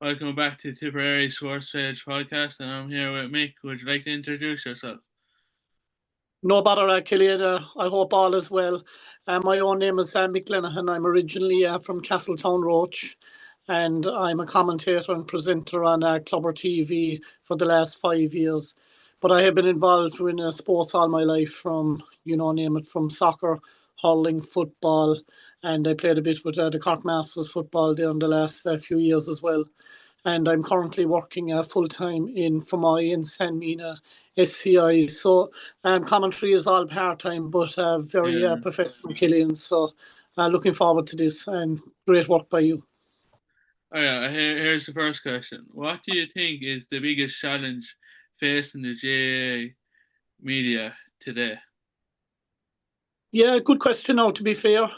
Welcome back to Tipperary Sports Page podcast, and I'm here with Mick. Would you like to introduce yourself? No bother, Killian. I hope all is well. My own name is Mick Lenahan. I'm originally from Castletown Roach, and I'm a commentator and presenter on Clubber TV for the last 5 years. But I have been involved in sports all my life, from name it, from soccer, hurling, football, and I played a bit with the Cork Masters football there in the last few years as well. And I'm currently working full time in Fermoy in San Mina SCI. So commentary is all part time, but very Yeah. professional, Killian. So looking forward to this, and great work by you. Oh yeah. Here's the first question. What do you think is the biggest challenge facing the GAA media today? Yeah, good question. Now, to be fair,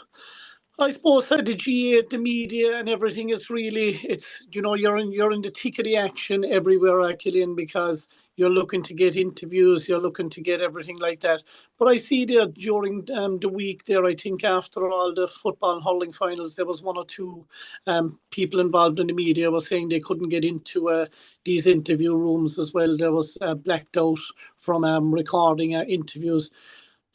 I suppose that the GA, the media, and everything is really, it's, you're in the thick of the action everywhere, Killian, because you're looking to get interviews, you're looking to get everything like that. But I see there during the week there, I think after all the football and hurling finals, there was one or two people involved in the media were saying they couldn't get into these interview rooms as well. There was blacked out from recording interviews.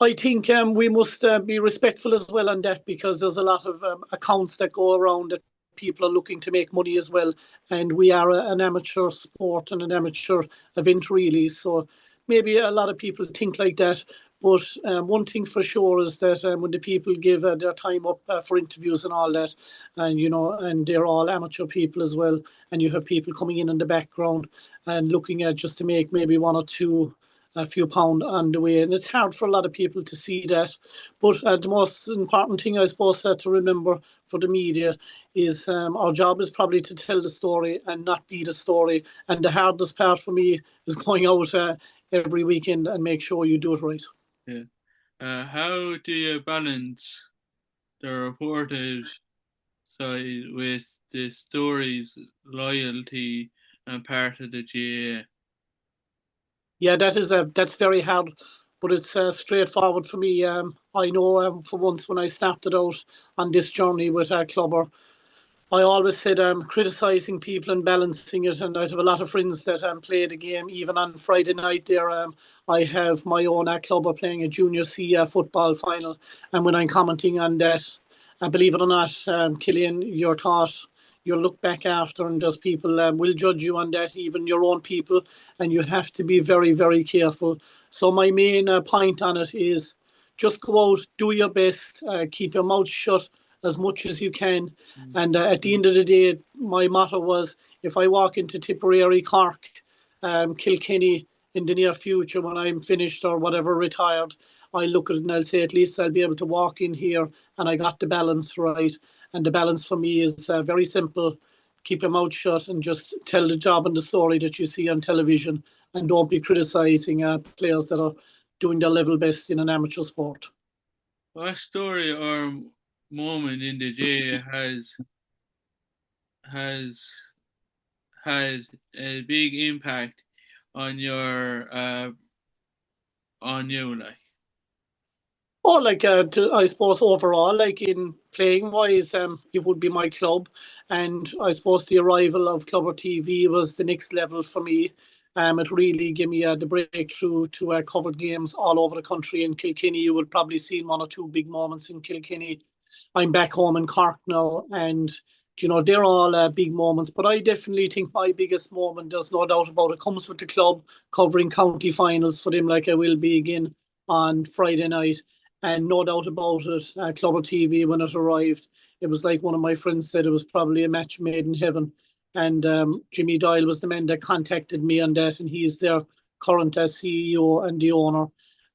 I think we must be respectful as well on that, because there's a lot of accounts that go around that people are looking to make money as well. And we are an amateur sport and an amateur event, really. So maybe a lot of people think like that. But one thing for sure is that when the people give their time up for interviews and all that, and and they're all amateur people as well, and you have people coming in the background and looking at just to make maybe one or two a few pound on the way, and it's hard for a lot of people to see that. But the most important thing, I suppose, to remember for the media is our job is probably to tell the story and not be the story. And the hardest part for me is going out every weekend and make sure you do it right. Yeah. How do you balance the reported side with the stories, loyalty, and part of the GAA? Yeah, that's very hard, but it's straightforward for me. I know for once when I started out on this journey with Clubber, I always said criticising people and balancing it, and I have a lot of friends that play the game. Even on Friday night, there I have my own club playing a junior C football final, and when I'm commenting on that, believe it or not, Killian, you're taught. You'll look back after, and those people will judge you on that, even your own people, and you have to be very, very careful. So my main point on it is just go out, do your best, keep your mouth shut as much as you can. And at the end of the day, my motto was, if I walk into Tipperary, Cork, Kilkenny in the near future when I'm finished or whatever, retired, I look at it and I'll say, at least I'll be able to walk in here and I got the balance right. And the balance for me is very simple. Keep your mouth shut and just tell the job and the story that you see on television, and don't be criticising players that are doing their level best in an amateur sport. What story or moment in the GAA has had a big impact on your on you, like? Oh, like I suppose overall, like in playing wise, it would be my club, and I suppose the arrival of Clubber TV was the next level for me. It really gave me the breakthrough to cover games all over the country. In Kilkenny, you would probably see one or two big moments in Kilkenny. I'm back home in Cork now, and they're all big moments. But I definitely think my biggest moment, there's no doubt about it, comes with the club covering county finals for them, like I will be again on Friday night. And no doubt about it, Clubber TV, when it arrived, it was like one of my friends said, it was probably a match made in heaven. And Jimmy Doyle was the man that contacted me on that, and he's their current CEO and the owner.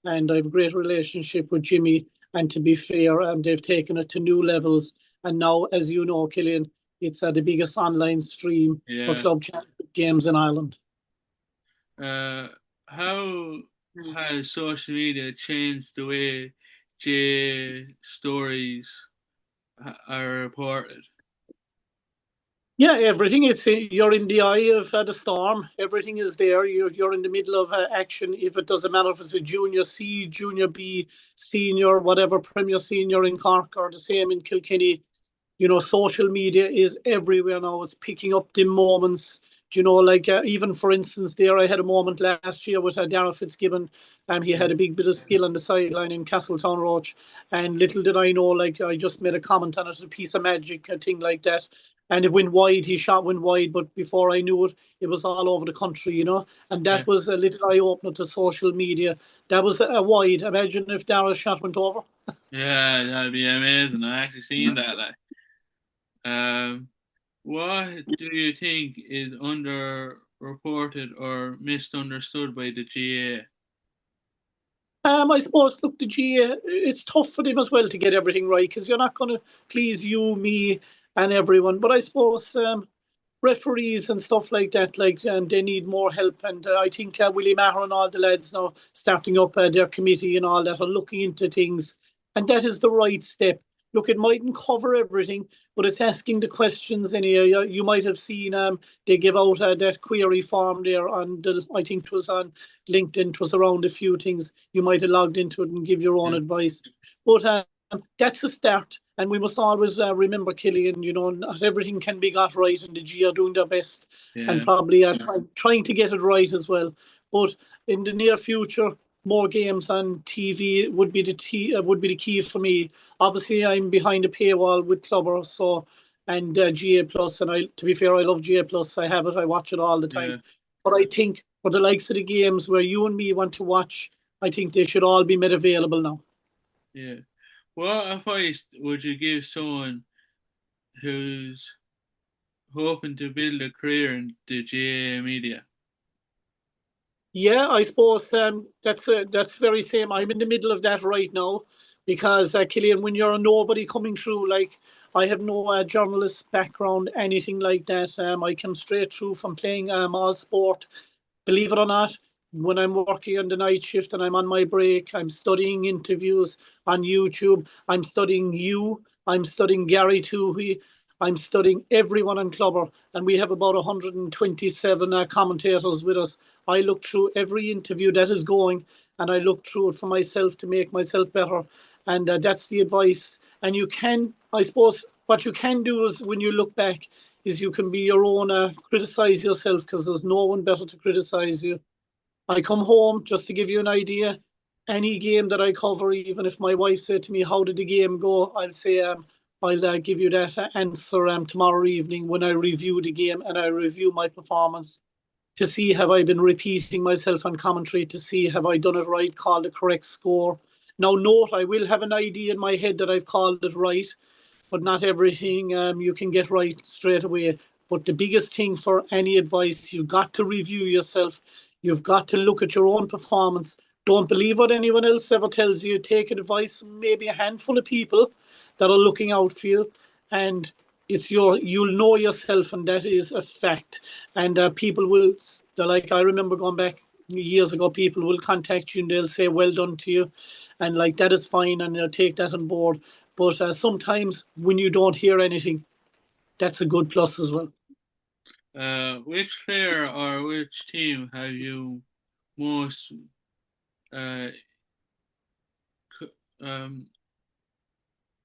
And I have a great relationship with Jimmy. And to be fair, they've taken it to new levels. And now, as you know, Killian, it's the biggest online stream for Yeah. club championship games in Ireland. How has social media changed the way J stories are reported? Yeah, everything. You're in the eye of the storm. Everything is there. You're in the middle of action. If it doesn't matter if it's a junior C, junior B, senior, whatever, premier senior in Cork, or the same in Kilkenny. social media is everywhere now. It's picking up the moments. Like even for instance, there I had a moment last year with Darragh Fitzgibbon. He Yeah. had a big bit of skill on the sideline in Castletown Roach, and little did I know, like I just made a comment on it, a piece of magic, a thing like that, and it went wide. He shot went wide, but before I knew it, it was all over the country. And Yeah. that was a little eye opener to social media. That was a wide. Imagine if Darrag's shot went over. Yeah, that'd be amazing. I actually seen that. Like, um, what do you think is underreported or misunderstood by the GA? I suppose, look, the GA, it's tough for them as well to get everything right because you're not going to please you, me, and everyone. But I suppose referees and stuff like that, like they need more help. And I think Willie Maher and all the lads now starting up their committee and all that are looking into things, and that is the right step. Look, it mightn't cover everything, but it's asking the questions anyway. You might have seen they give out that query form there on I think it was on LinkedIn. It was around a few things. You might have logged into it and give your own Yeah. advice. But that's a start. And we must always remember, Killian, not everything can be got right, and the G are doing their best and Yeah. probably trying to get it right as well. But in the near future, more games on TV would be the key for me. Obviously, I'm behind a paywall with Clubber, so and GA Plus, and to be fair, I love GA Plus. I have it, I watch it all the time. Yeah. But I think for the likes of the games where you and me want to watch, I think they should all be made available now. Yeah. What advice would you give someone who's hoping to build a career in the GA media? Yeah, I suppose that's very same. I'm in the middle of that right now because Killian, when you're a nobody coming through, like I have no journalist background, anything like that. I came straight through from playing all sport. Believe it or not, when I'm working on the night shift and I'm on my break, I'm studying interviews on YouTube. I'm studying you. I'm studying Gary Toohey. I'm studying everyone on Clubber, and we have about 127 commentators with us. I look through every interview that is going, and I look through it for myself to make myself better. And that's the advice. And I suppose, what you can do is when you look back, is you can be your own criticize yourself because there's no one better to criticize you. I come home just to give you an idea. Any game that I cover, even if my wife said to me, "How did the game go?" I'll say, "I'll give you that answer tomorrow evening when I review the game and I review my performance to see have I been repeating myself on commentary, to see have I done it right, called the correct score." Now, note, I will have an idea in my head that I've called it right, but not everything you can get right straight away. But the biggest thing for any advice, you've got to review yourself. You've got to look at your own performance. Don't believe what anyone else ever tells you. Take advice from maybe a handful of people that are looking out for you, and you'll know yourself, and that is a fact. And people will, like I remember going back years ago, people will contact you and they'll say well done to you, and like that is fine, and they'll take that on board. But sometimes when you don't hear anything, that's a good plus as well. Which player or which team have you most uh, um,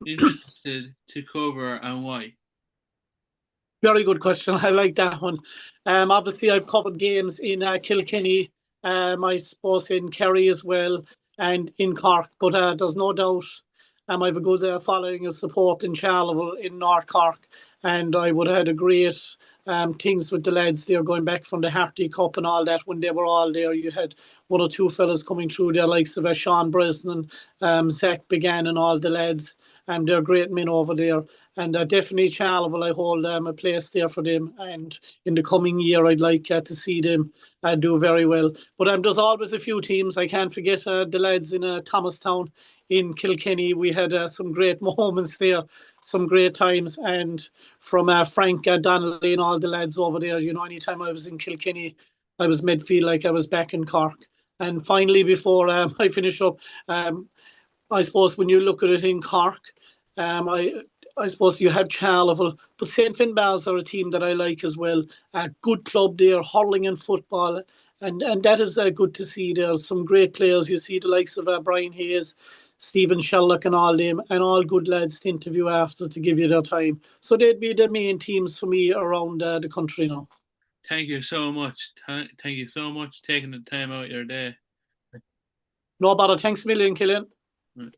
interested to cover and why? Very good question. I like that one. Obviously, I've covered games in Kilkenny, I suppose in Kerry as well, and in Cork. But there's no doubt I have a good following of support in Charleville in North Cork. And I would have had a great things with the lads there going back from the Harty Cup and all that when they were all there. You had one or two fellas coming through there, like Sean Bresnan, Zach Began, and all the lads. And they're great men over there. And definitely Charleville, I hold a place there for them. And in the coming year, I'd like to see them do very well. But there's always a few teams. I can't forget the lads in Thomastown in Kilkenny. We had some great moments there, some great times. And from Frank Donnelly and all the lads over there, anytime I was in Kilkenny, I was made feel like I was back in Cork. And finally, before I finish up, I suppose when you look at it in Cork, I suppose you have Charleville, but St Finbarrs are a team that I like as well. A good club there, hurling and football, and that is good to see. There's some great players. You see the likes of Brian Hayes, Stephen Sherlock and all them, and all good lads to interview after to give you their time. So they'd be the main teams for me around the country now. Thank you so much. Thank you so much for taking the time out of your day. No bother. Thanks a million, Killian. Right.